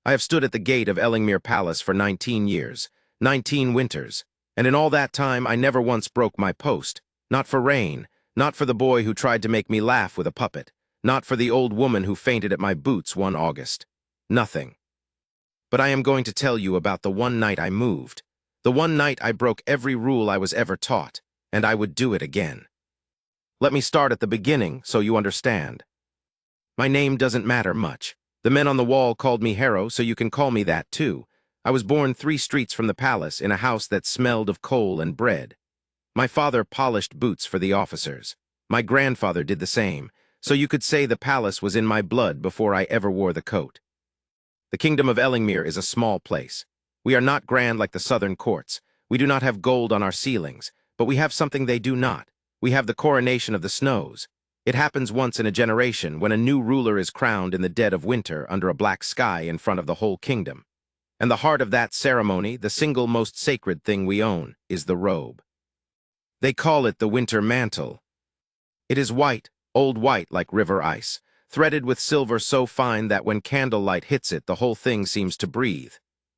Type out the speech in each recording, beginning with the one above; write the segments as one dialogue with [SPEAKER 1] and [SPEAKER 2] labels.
[SPEAKER 1] I have stood at the gate of Ellingmere Palace for 19 years, 19 winters, and in all that time I never once broke my post, not for rain, not for the boy who tried to make me laugh with a puppet, not for the old woman who fainted at my boots one August. Nothing. But I am going to tell you about the one night I moved, the one night I broke every rule I was ever taught, and I would do it again. Let me start at the beginning so you understand. My name doesn't matter much. The men on the wall called me Harrow, so you can call me that too. I was born 3 streets from the palace in a house that smelled of coal and bread. My father polished boots for the officers. My grandfather did the same, so you could say the palace was in my blood before I ever wore the coat. The kingdom of Ellingmere is a small place. We are not grand like the southern courts. We do not have gold on our ceilings, but we have something they do not. We have the coronation of the snows. It happens once in a generation when a new ruler is crowned in the dead of winter under a black sky in front of the whole kingdom. And the heart of that ceremony, the single most sacred thing we own, is the robe. They call it the Winter Mantle. It is white, old white like river ice, threaded with silver so fine that when candlelight hits it, the whole thing seems to breathe.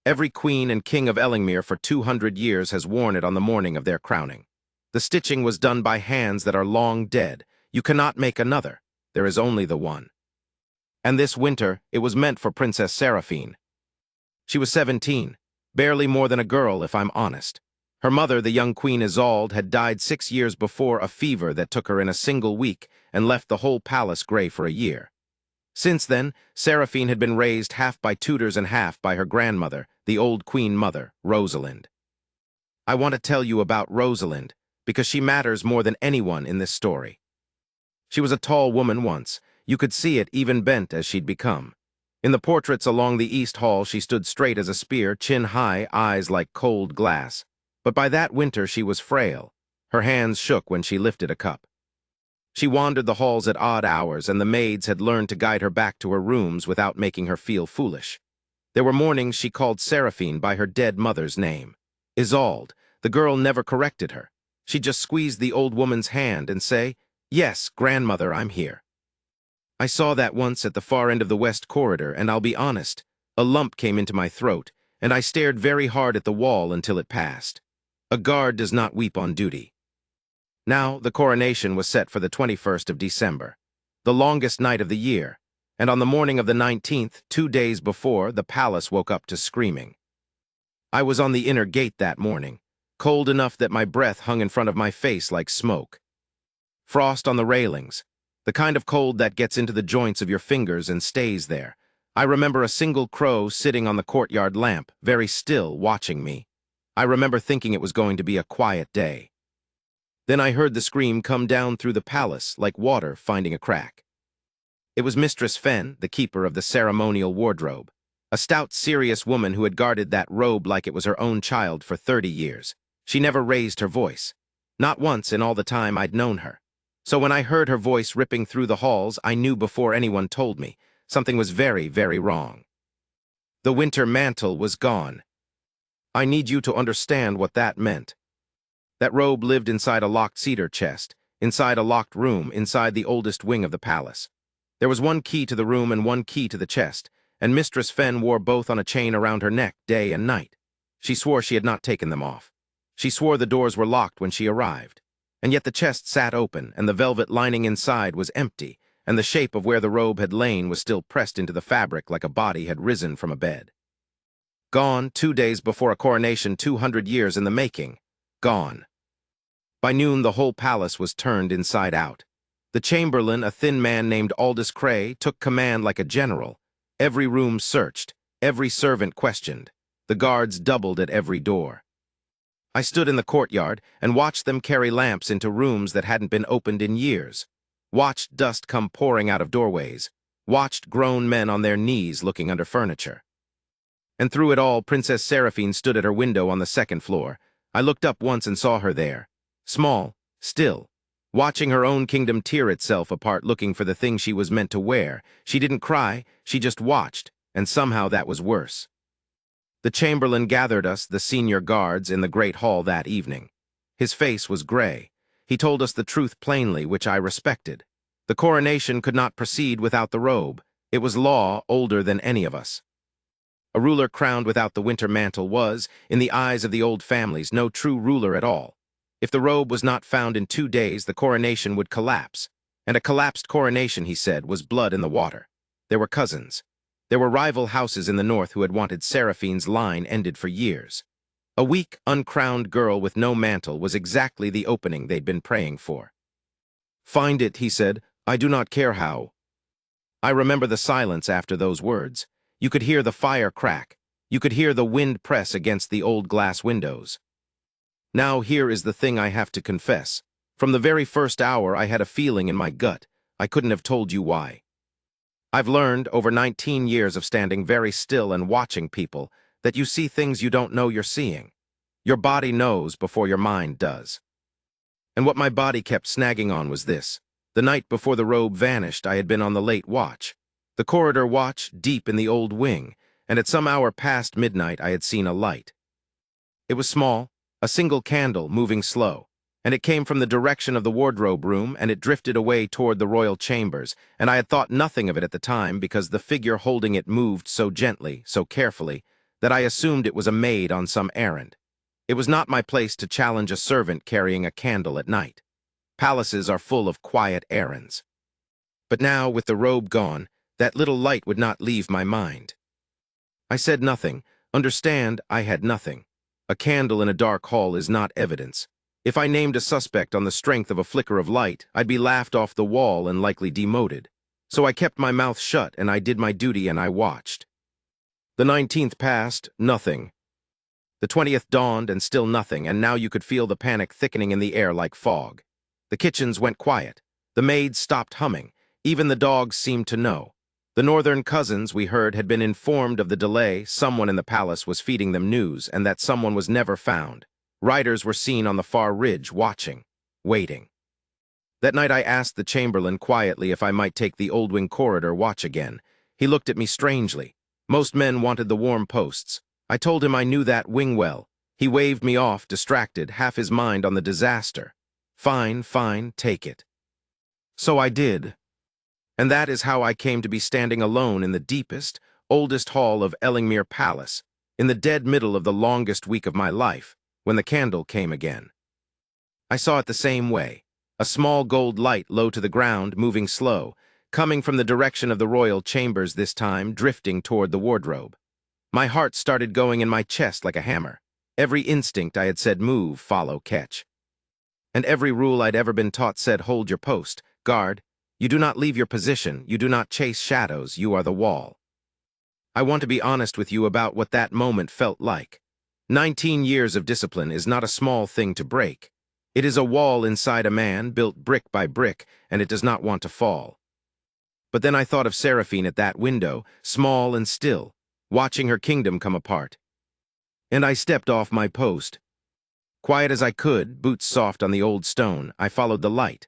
[SPEAKER 1] Every queen and king of Ellingmere for 200 years has worn it on the morning of their crowning. The stitching was done by hands that are long dead. You cannot make another. There is only the one. And this winter, it was meant for Princess Seraphine. She was 17, barely more than a girl if I'm honest. Her mother, the young Queen Isolde, had died 6 years before a fever that took her in a single week and left the whole palace gray for a year. Since then, Seraphine had been raised half by tutors and half by her grandmother, the old Queen Mother, Rosalind. I want to tell you about Rosalind, because she matters more than anyone in this story. She was a tall woman once. You could see it, even bent as she'd become. In the portraits along the East Hall, she stood straight as a spear, chin high, eyes like cold glass. But by that winter she was frail. Her hands shook when she lifted a cup. She wandered the halls at odd hours, and the maids had learned to guide her back to her rooms without making her feel foolish. There were mornings she called Seraphine by her dead mother's name. Isolde. The girl never corrected her. She'd just squeeze the old woman's hand and say, "Yes, grandmother, I'm here." I saw that once at the far end of the west corridor, and I'll be honest, a lump came into my throat, and I stared very hard at the wall until it passed. A guard does not weep on duty. Now, the coronation was set for the 21st of December, the longest night of the year, and on the morning of the 19th, 2 days before, the palace woke up to screaming. I was on the inner gate that morning, cold enough that my breath hung in front of my face like smoke. Frost on the railings, the kind of cold that gets into the joints of your fingers and stays there. I remember a single crow sitting on the courtyard lamp, very still, watching me. I remember thinking it was going to be a quiet day. Then I heard the scream come down through the palace like water finding a crack. It was Mistress Fenn, the keeper of the ceremonial wardrobe, a stout, serious woman who had guarded that robe like it was her own child for 30 years. She never raised her voice, not once in all the time I'd known her. So when I heard her voice ripping through the halls, I knew before anyone told me something was very, very wrong. The Winter Mantle was gone. I need you to understand what that meant. That robe lived inside a locked cedar chest, inside a locked room, inside the oldest wing of the palace. There was one key to the room and one key to the chest, and Mistress Fenn wore both on a chain around her neck day and night. She swore she had not taken them off. She swore the doors were locked when she arrived. And yet the chest sat open, and the velvet lining inside was empty, and the shape of where the robe had lain was still pressed into the fabric like a body had risen from a bed. Gone 2 days before a coronation 200 years in the making. Gone. By noon, the whole palace was turned inside out. The chamberlain, a thin man named Aldous Cray, took command like a general. Every room searched, every servant questioned. The guards doubled at every door. I stood in the courtyard and watched them carry lamps into rooms that hadn't been opened in years, watched dust come pouring out of doorways, watched grown men on their knees looking under furniture. And through it all, Princess Seraphine stood at her window on the 2nd floor. I looked up once and saw her there, small, still, watching her own kingdom tear itself apart looking for the thing she was meant to wear. She didn't cry, she just watched, and somehow that was worse. The chamberlain gathered us, the senior guards, in the great hall that evening. His face was gray. He told us the truth plainly, which I respected. The coronation could not proceed without the robe. It was law older than any of us. A ruler crowned without the winter mantle was, in the eyes of the old families, no true ruler at all. If the robe was not found in 2 days, the coronation would collapse. And a collapsed coronation, he said, was blood in the water. There were cousins. There were rival houses in the north who had wanted Seraphine's line ended for years. A weak, uncrowned girl with no mantle was exactly the opening they'd been praying for. "Find it," he said. "I do not care how." I remember the silence after those words. You could hear the fire crack. You could hear the wind press against the old glass windows. Now here is the thing I have to confess. From the very first hour I had a feeling in my gut. I couldn't have told you why. I've learned, over 19 years of standing very still and watching people, that you see things you don't know you're seeing. Your body knows before your mind does. And what my body kept snagging on was this. The night before the robe vanished, I had been on the late watch. The corridor watch, deep in the old wing, and at some hour past midnight I had seen a light. It was small, a single candle moving slow, and it came from the direction of the wardrobe room, and it drifted away toward the royal chambers, and I had thought nothing of it at the time because the figure holding it moved so gently, so carefully, that I assumed it was a maid on some errand. It was not my place to challenge a servant carrying a candle at night. Palaces are full of quiet errands. But now, with the robe gone, that little light would not leave my mind. I said nothing. Understand, I had nothing. A candle in a dark hall is not evidence. If I named a suspect on the strength of a flicker of light, I'd be laughed off the wall and likely demoted. So I kept my mouth shut and I did my duty and I watched. The 19th passed, nothing. The 20th dawned and still nothing, and now you could feel the panic thickening in the air like fog. The kitchens went quiet. The maids stopped humming. Even the dogs seemed to know. The northern cousins, we heard, had been informed of the delay. Someone in the palace was feeding them news, and that someone was never found. Riders were seen on the far ridge, watching, waiting. That night I asked the chamberlain quietly if I might take the old wing corridor watch again. He looked at me strangely. Most men wanted the warm posts. I told him I knew that wing well. He waved me off, distracted, half his mind on the disaster. "Fine, fine, take it." So I did. And that is how I came to be standing alone in the deepest, oldest hall of Ellingmere Palace, in the dead middle of the longest week of my life, when the candle came again. I saw it the same way, a small gold light low to the ground, moving slow, coming from the direction of the royal chambers this time, drifting toward the wardrobe. My heart started going in my chest like a hammer. Every instinct I had said move, follow, catch. And every rule I'd ever been taught said hold your post, guard. You do not leave your position, you do not chase shadows, you are the wall. I want to be honest with you about what that moment felt like. 19 years of discipline is not a small thing to break. It is a wall inside a man, built brick by brick, and it does not want to fall. But then I thought of Seraphine at that window, small and still, watching her kingdom come apart. And I stepped off my post. Quiet as I could, boots soft on the old stone, I followed the light.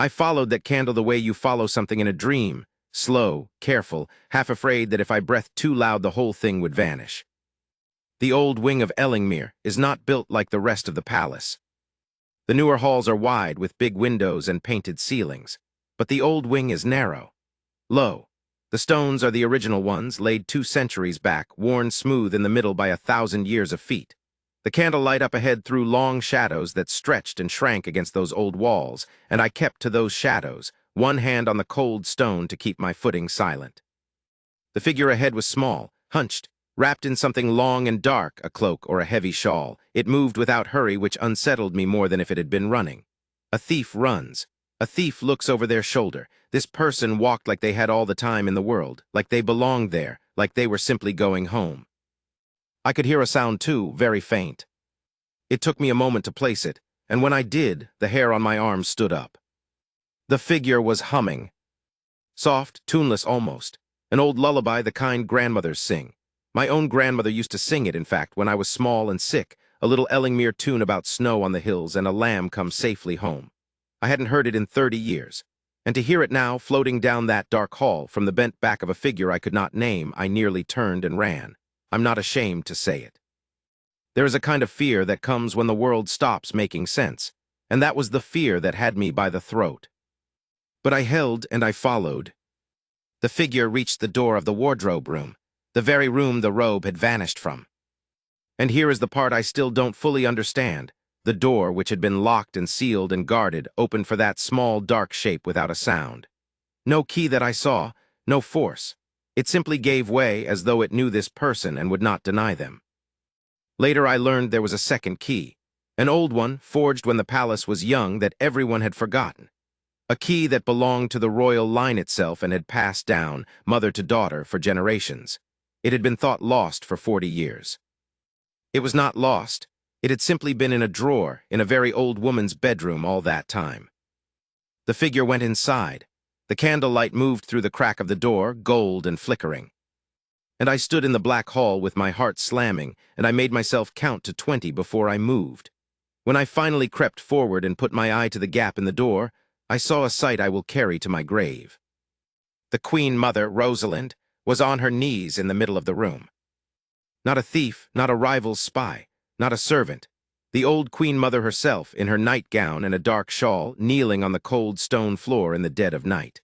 [SPEAKER 1] I followed that candle the way you follow something in a dream, slow, careful, half afraid that if I breathed too loud the whole thing would vanish. The old wing of Ellingmere is not built like the rest of the palace. The newer halls are wide with big windows and painted ceilings, but the old wing is narrow, low. The stones are the original ones, laid 2 centuries back, worn smooth in the middle by 1,000 years of feet. The candlelight up ahead threw long shadows that stretched and shrank against those old walls, and I kept to those shadows, one hand on the cold stone to keep my footing silent. The figure ahead was small, hunched, wrapped in something long and dark, a cloak or a heavy shawl. It moved without hurry, which unsettled me more than if it had been running. A thief runs. A thief looks over their shoulder. This person walked like they had all the time in the world, like they belonged there, like they were simply going home. I could hear a sound too, very faint. It took me a moment to place it, and when I did, the hair on my arm stood up. The figure was humming. Soft, tuneless almost. An old lullaby the kind grandmothers sing. My own grandmother used to sing it, in fact, when I was small and sick, a little Ellingmere tune about snow on the hills and a lamb come safely home. I hadn't heard it in 30 years, and to hear it now, floating down that dark hall from the bent back of a figure I could not name, I nearly turned and ran. I'm not ashamed to say it. There is a kind of fear that comes when the world stops making sense, and that was the fear that had me by the throat. But I held and I followed. The figure reached the door of the wardrobe room. The very room the robe had vanished from. And here is the part I still don't fully understand. The door, which had been locked and sealed and guarded, opened for that small, dark shape without a sound. No key that I saw, no force. It simply gave way as though it knew this person and would not deny them. Later I learned there was a second key, an old one forged when the palace was young that everyone had forgotten. A key that belonged to the royal line itself and had passed down, mother to daughter, for generations. It had been thought lost for 40 years. It was not lost. It had simply been in a drawer in a very old woman's bedroom all that time. The figure went inside. The candlelight moved through the crack of the door, gold and flickering. And I stood in the black hall with my heart slamming, and I made myself count to 20 before I moved. When I finally crept forward and put my eye to the gap in the door, I saw a sight I will carry to my grave. The Queen Mother, Rosalind, was on her knees in the middle of the room. Not a thief, not a rival's spy, not a servant. The old Queen Mother herself, in her nightgown and a dark shawl, kneeling on the cold stone floor in the dead of night.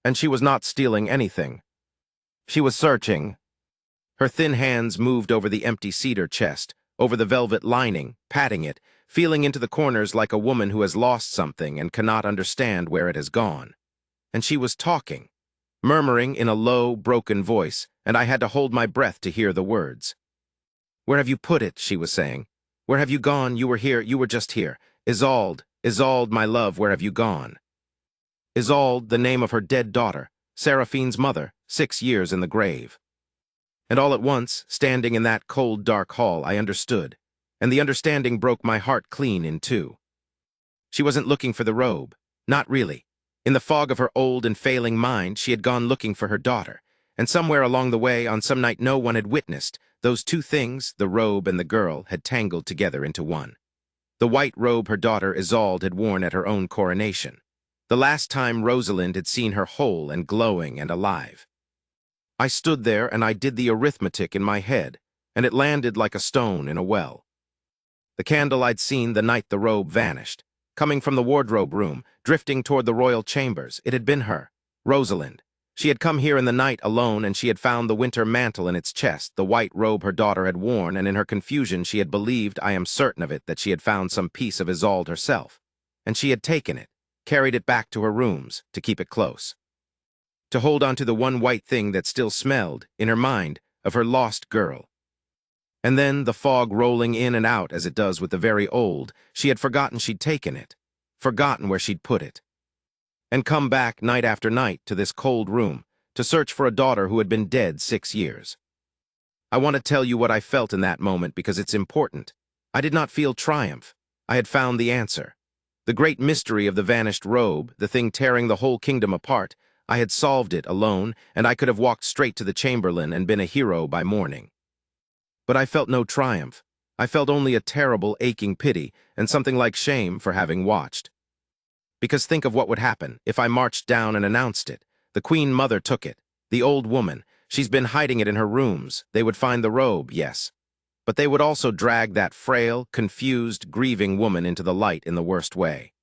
[SPEAKER 1] And she was not stealing anything. She was searching. Her thin hands moved over the empty cedar chest, over the velvet lining, patting it, feeling into the corners like a woman who has lost something and cannot understand where it has gone. And she was talking, murmuring in a low, broken voice, and I had to hold my breath to hear the words. "Where have you put it?" she was saying. "Where have you gone? You were here, you were just here. Isolde, Isolde, my love, where have you gone?" Isolde, the name of her dead daughter, Seraphine's mother, 6 years in the grave. And all at once, standing in that cold, dark hall, I understood, and the understanding broke my heart clean in two. She wasn't looking for the robe. Not really. In the fog of her old and failing mind, she had gone looking for her daughter, and somewhere along the way, on some night no one had witnessed, those two things, the robe and the girl, had tangled together into one. The white robe her daughter Isolde had worn at her own coronation. The last time Rosalind had seen her whole and glowing and alive. I stood there and I did the arithmetic in my head, and it landed like a stone in a well. The candle I'd seen the night the robe vanished, coming from the wardrobe room, drifting toward the royal chambers. It had been her, Rosalind. She had come here in the night alone, and she had found the winter mantle in its chest, the white robe her daughter had worn, and in her confusion she had believed, I am certain of it, that she had found some piece of Isolde herself. And she had taken it, carried it back to her rooms, to keep it close. To hold on to the one white thing that still smelled, in her mind, of her lost girl. And then, the fog rolling in and out as it does with the very old, she had forgotten she'd taken it, forgotten where she'd put it. And come back night after night to this cold room, to search for a daughter who had been dead 6 years. I want to tell you what I felt in that moment because it's important. I did not feel triumph. I had found the answer. The great mystery of the vanished robe, the thing tearing the whole kingdom apart, I had solved it alone, and I could have walked straight to the chamberlain and been a hero by morning. But I felt no triumph. I felt only a terrible, aching pity and something like shame for having watched. Because think of what would happen if I marched down and announced it. The Queen Mother took it. The old woman. She's been hiding it in her rooms. They would find the robe, yes. But they would also drag that frail, confused, grieving woman into the light in the worst way.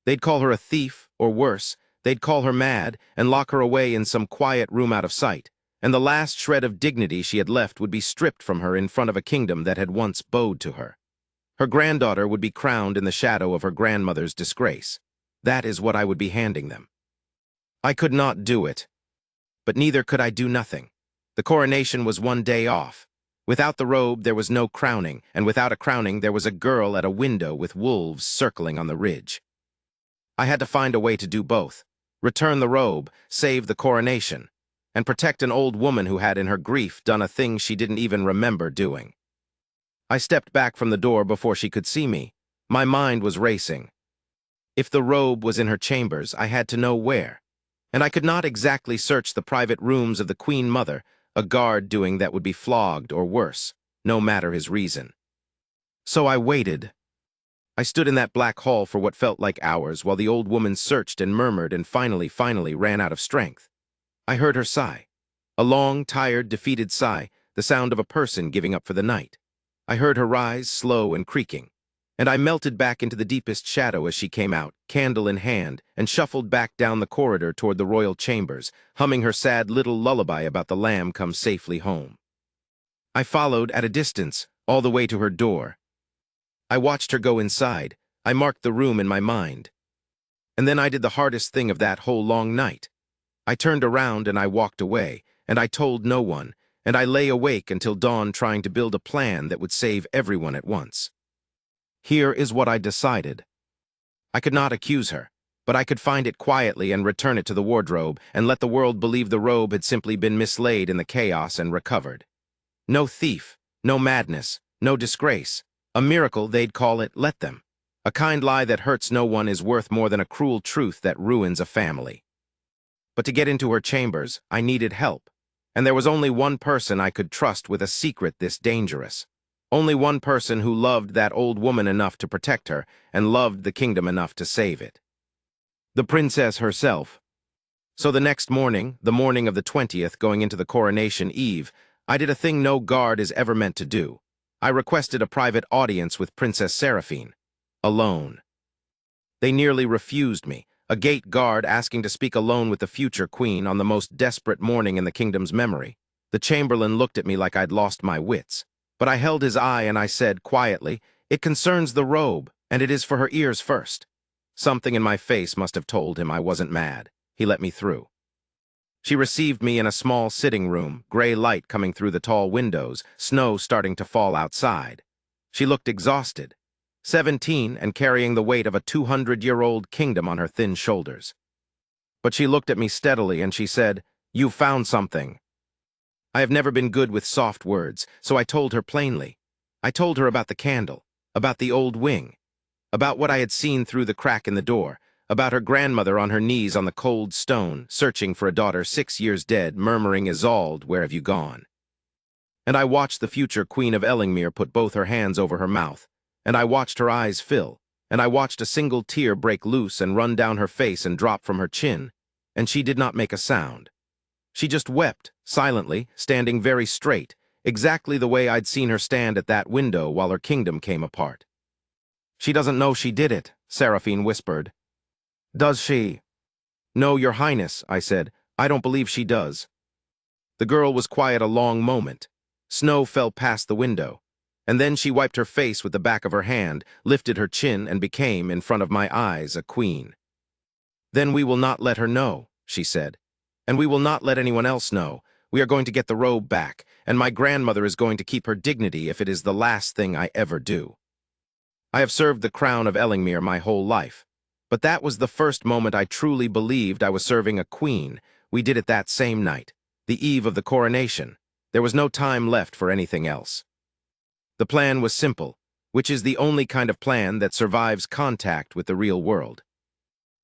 [SPEAKER 1] They'd call her a thief, or worse, they'd call her mad and lock her away in some quiet room out of sight, and the last shred of dignity she had left would be stripped from her in front of a kingdom that had once bowed to her. Her granddaughter would be crowned in the shadow of her grandmother's disgrace. That is what I would be handing them. I could not do it. But neither could I do nothing. The coronation was one day off. Without the robe, there was no crowning, and without a crowning, there was a girl at a window with wolves circling on the ridge. I had to find a way to do both. Return the robe, save the coronation, and protect an old woman who had in her grief done a thing she didn't even remember doing. I stepped back from the door before she could see me. My mind was racing. If the robe was in her chambers, I had to know where. And I could not exactly search the private rooms of the Queen Mother, a guard doing that would be flogged or worse, no matter his reason. So I waited. I stood in that black hall for what felt like hours while the old woman searched and murmured and finally ran out of strength. I heard her sigh. A long, tired, defeated sigh, the sound of a person giving up for the night. I heard her rise, slow and creaking. and I melted back into the deepest shadow as she came out, candle in hand, and shuffled back down the corridor toward the royal chambers, humming her sad little lullaby about the lamb come safely home. I followed at a distance, all the way to her door. I watched her go inside. I marked the room in my mind. And then I did the hardest thing of that whole long night. I turned around and I walked away, and I told no one, and I lay awake until dawn trying to build a plan that would save everyone at once. Here is what I decided. I could not accuse her, but I could find it quietly and return it to the wardrobe and let the world believe the robe had simply been mislaid in the chaos and recovered. No thief, no madness, no disgrace. A miracle, they'd call it, let them. A kind lie that hurts no one is worth more than a cruel truth that ruins a family. But to get into her chambers, I needed help. And there was only one person I could trust with a secret this dangerous. Only one person who loved that old woman enough to protect her and loved the kingdom enough to save it. The princess herself. So the next morning, the morning of the 20th, going into the coronation eve, I did a thing no guard is ever meant to do. I requested a private audience with Princess Seraphine. Alone. They nearly refused me, a gate guard asking to speak alone with the future queen on the most desperate morning in the kingdom's memory. The chamberlain looked at me like I'd lost my wits. But I held his eye and I said quietly, "It concerns the robe, and it is for her ears first." Something in my face must have told him I wasn't mad. He let me through. She received me in a small sitting room, gray light coming through the tall windows, snow starting to fall outside. She looked exhausted, 17 and carrying the weight of a 200-year-old kingdom on her thin shoulders. But she looked at me steadily and she said, "You found something." I have never been good with soft words, so I told her plainly. I told her about the candle, about the old wing, about what I had seen through the crack in the door, about her grandmother on her knees on the cold stone, searching for a daughter 6 years dead, murmuring, "Isolde, where have you gone?" And I watched the future Queen of Ellingmere put both her hands over her mouth, and I watched her eyes fill, and I watched a single tear break loose and run down her face and drop from her chin, and she did not make a sound. She just wept, silently, standing very straight, exactly the way I'd seen her stand at that window while her kingdom came apart. "She doesn't know she did it," Seraphine whispered. "Does she?" "No, Your Highness," I said. "I don't believe she does." The girl was quiet a long moment. Snow fell past the window, and then she wiped her face with the back of her hand, lifted her chin, and became, in front of my eyes, a queen. "Then we will not let her know," she said. "And we will not let anyone else know. We are going to get the robe back, and my grandmother is going to keep her dignity if it is the last thing I ever do. I have served the crown of Ellingmere my whole life, but that was the first moment I truly believed I was serving a queen. We did it that same night, the eve of the coronation. There was no time left for anything else. The plan was simple, which is the only kind of plan that survives contact with the real world.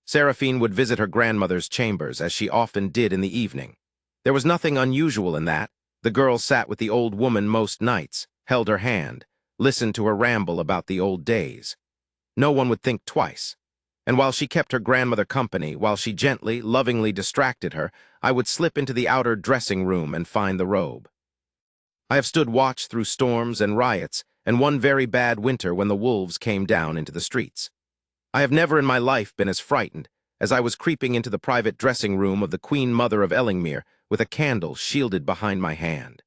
[SPEAKER 1] Seraphine would visit her grandmother's chambers, as she often did in the evening. There was nothing unusual in that. The girl sat with the old woman most nights, held her hand, listened to her ramble about the old days. No one would think twice. And while she kept her grandmother company, while she gently, lovingly distracted her, I would slip into the outer dressing room and find the robe. I have stood watch through storms and riots, and one very bad winter when the wolves came down into the streets. I have never in my life been as frightened as I was creeping into the private dressing room of the Queen Mother of Ellingmere with a candle shielded behind my hand.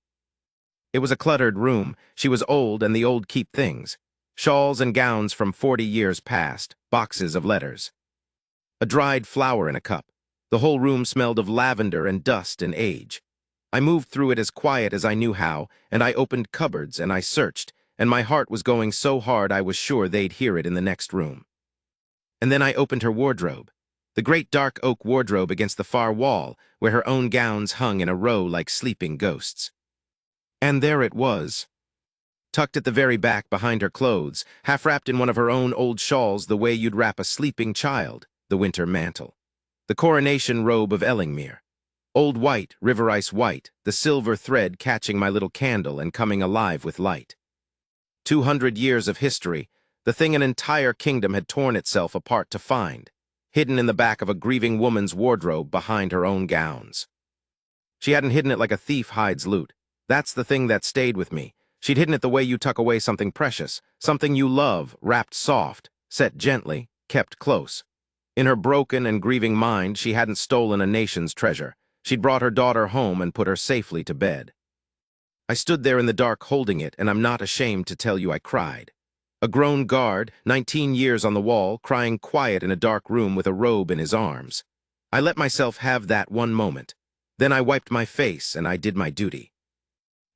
[SPEAKER 1] It was a cluttered room. She was old, and the old keep things. Shawls and gowns from 40 years past, boxes of letters. A dried flower in a cup. The whole room smelled of lavender and dust and age. I moved through it as quiet as I knew how, and I opened cupboards and I searched, and my heart was going so hard I was sure they'd hear it in the next room. And then I opened her wardrobe, the great dark oak wardrobe against the far wall, where her own gowns hung in a row like sleeping ghosts. And there it was, tucked at the very back behind her clothes, half wrapped in one of her own old shawls the way you'd wrap a sleeping child, the Winter Mantle. The Coronation Robe of Ellingmere. Old white, river ice white, the silver thread catching my little candle and coming alive with light. 200 years of history, the thing an entire kingdom had torn itself apart to find, hidden in the back of a grieving woman's wardrobe behind her own gowns. She hadn't hidden it like a thief hides loot. That's the thing that stayed with me, She'd hidden it the way you tuck away something precious, something you love, wrapped soft, set gently, kept close. In her broken and grieving mind, she hadn't stolen a nation's treasure. She'd brought her daughter home and put her safely to bed. I stood there in the dark holding it, and I'm not ashamed to tell you I cried. A grown guard, 19 years on the wall, crying quiet in a dark room with a robe in his arms. I let myself have that one moment. Then I wiped my face, and I did my duty.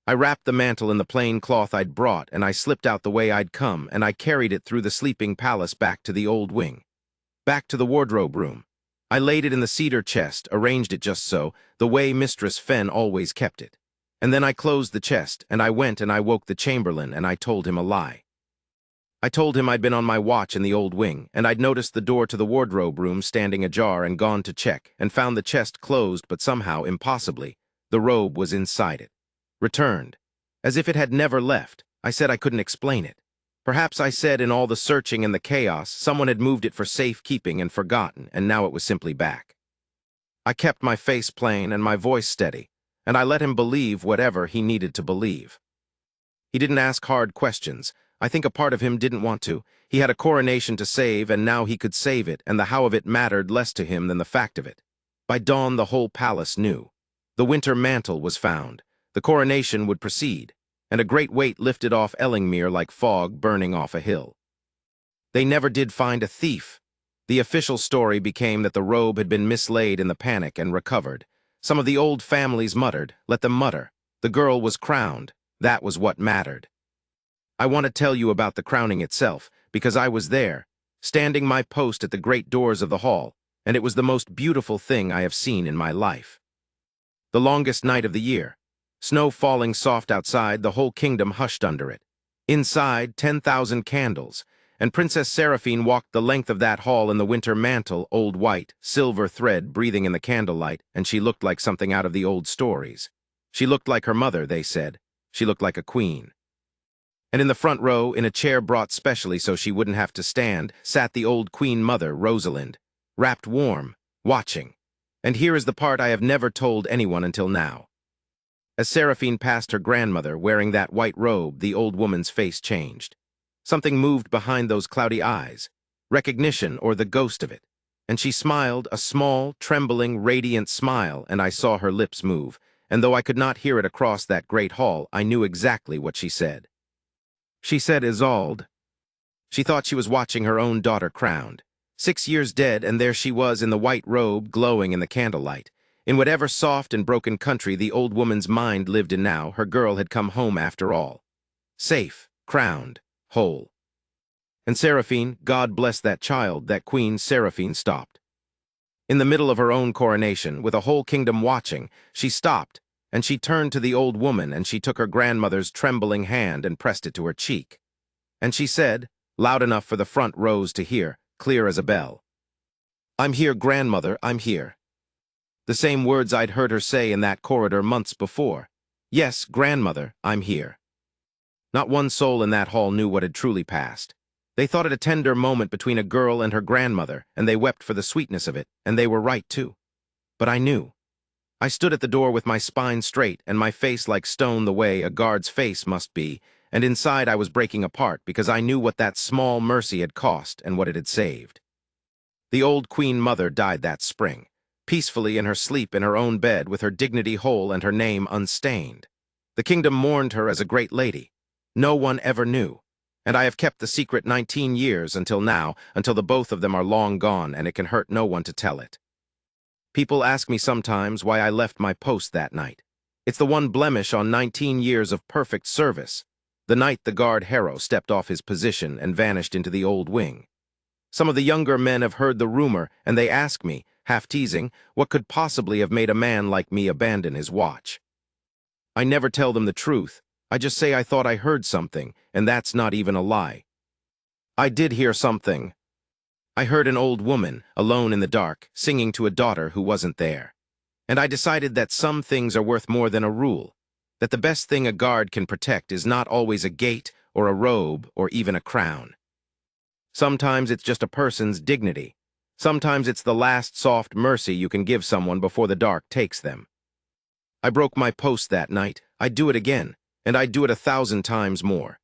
[SPEAKER 1] I wrapped the mantle in the plain cloth I'd brought, and I slipped out the way I'd come, and I carried it through the sleeping palace back to the old wing. Back to the wardrobe room. I laid it in the cedar chest, arranged it just so, the way Mistress Fen always kept it. And then I closed the chest, and I went and I woke the chamberlain, and I told him a lie. I told him I'd been on my watch in the old wing, and I'd noticed the door to the wardrobe room standing ajar and gone to check, and found the chest closed, but somehow, impossibly, the robe was inside it. Returned. As if it had never left. I said I couldn't explain it. Perhaps I said in all the searching and the chaos, someone had moved it for safekeeping and forgotten, and now it was simply back. I kept my face plain and my voice steady, and I let him believe whatever he needed to believe. He didn't ask hard questions. I think a part of him didn't want to. He had a coronation to save, and now he could save it, and the how of it mattered less to him than the fact of it. By dawn, the whole palace knew. The Winter Mantle was found. The coronation would proceed, and a great weight lifted off Ellingmere like fog burning off a hill. They never did find a thief. The official story became that the robe had been mislaid in the panic and recovered. Some of the old families muttered, let them mutter. The girl was crowned. That was what mattered. I want to tell you about the crowning itself, because I was there, standing my post at the great doors of the hall, and it was the most beautiful thing I have seen in my life. The longest night of the year. Snow falling soft outside, the whole kingdom hushed under it. Inside, 10,000 candles, and Princess Seraphine walked the length of that hall in the winter mantle, old white, silver thread breathing in the candlelight, and she looked like something out of the old stories. She looked like her mother, they said. She looked like a queen. And in the front row, in a chair brought specially so she wouldn't have to stand, sat the old queen mother, Rosalind, wrapped warm, watching. And here is the part I have never told anyone until now. As Seraphine passed her grandmother, wearing that white robe, the old woman's face changed. Something moved behind those cloudy eyes, recognition or the ghost of it. And she smiled, a small, trembling, radiant smile, and I saw her lips move. And though I could not hear it across that great hall, I knew exactly what she said. She said Isolde. She thought she was watching her own daughter crowned. 6 years dead, and there she was in the white robe, glowing in the candlelight. In whatever soft and broken country the old woman's mind lived in now, her girl had come home after all. Safe, crowned, whole. And Seraphine, God bless that child, that Queen Seraphine, stopped. In the middle of her own coronation, with a whole kingdom watching, she stopped, and she turned to the old woman, and she took her grandmother's trembling hand and pressed it to her cheek. And she said, loud enough for the front rows to hear, clear as a bell, "I'm here, grandmother, I'm here." The same words I'd heard her say in that corridor months before. Yes, grandmother, I'm here. Not one soul in that hall knew what had truly passed. They thought it a tender moment between a girl and her grandmother, and they wept for the sweetness of it, and they were right too. But I knew. I stood at the door with my spine straight and my face like stone the way a guard's face must be, and inside I was breaking apart because I knew what that small mercy had cost and what it had saved. The old Queen Mother died that spring, peacefully in her sleep in her own bed with her dignity whole and her name unstained. The kingdom mourned her as a great lady. No one ever knew, and I have kept the secret 19 years until now, until the both of them are long gone and it can hurt no one to tell it. People ask me sometimes why I left my post that night. It's the one blemish on 19 years of perfect service, the night the guard Harrow stepped off his position and vanished into the old wing. Some of the younger men have heard the rumor, and they ask me, half teasing, what could possibly have made a man like me abandon his watch. I never tell them the truth. I just say I thought I heard something, and that's not even a lie. I did hear something. I heard an old woman, alone in the dark, singing to a daughter who wasn't there. And I decided that some things are worth more than a rule, that the best thing a guard can protect is not always a gate or a robe or even a crown. Sometimes it's just a person's dignity. Sometimes it's the last soft mercy you can give someone before the dark takes them. I broke my post that night. I'd do it again. and I'd do it 1,000 times more.